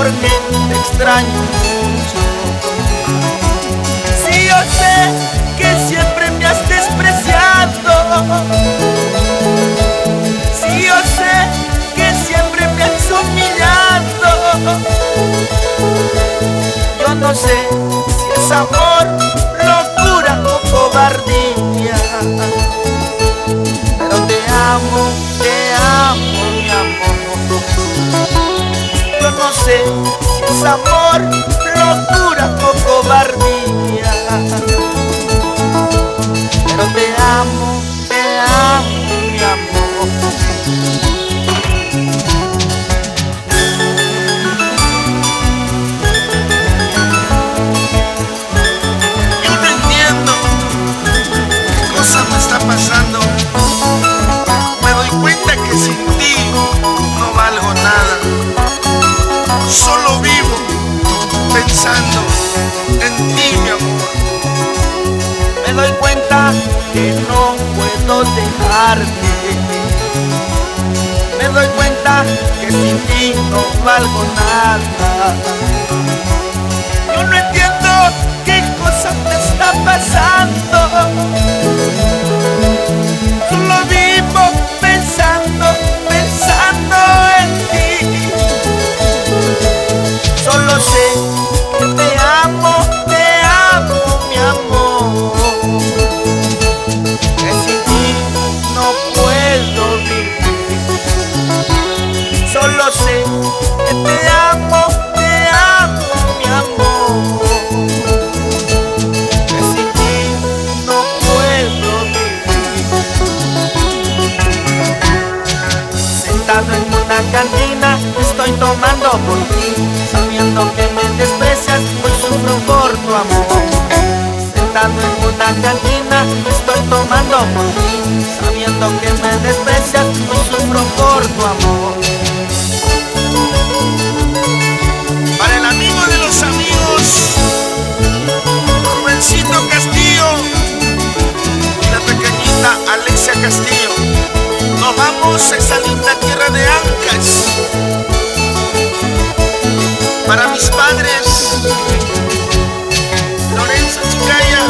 porque te extraño mucho. Si yo sé que siempre me has despreciado, si yo sé que siempre me has humillado, yo no sé si es amor, locura o cobardía, pero te amo, mi amor. Yo no sé si es amor, locura o cobardía, pero te amo, mi amor. Yo no entiendo qué cosa me está pasando. Me doy cuenta que sin ti no valgo nada. Solo vivo pensando en ti, mi amor. Me doy cuenta que no puedo dejarte. Me doy cuenta que sin ti no valgo nada. Yo no entiendo qué cosa te está pasando. Solo vivo pensando en ti. Solo sé que te amo, mi amor. Que sin ti no puedo vivir. Solo sé que te amo, mi amor. Que sin ti no puedo vivir. Sentado en una cantina estoy tomando por ti, sabiendo que me desprecias, hoy sufro por tu amor. Sentado en una cantina estoy tomando por ti, sabiendo que me desprecias, hoy sufro por tu amor. Para el amigo de los amigos, Rubensito Castillo y la pequeñita Alexia Castillo, nos vamos a esa linda tierra de Ancas. Para mis padres, Lorenzo Chicaya,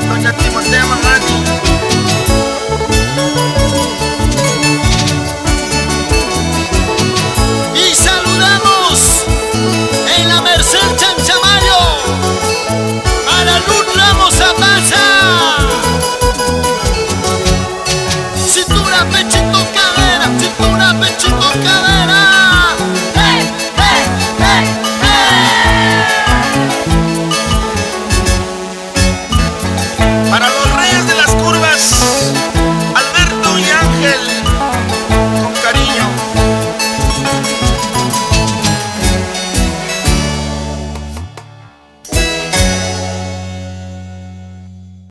doña Timotea Mamani. Y saludamos en la Merced Chanchamayo para Luz Ramos Zapasa, Cintura Peche.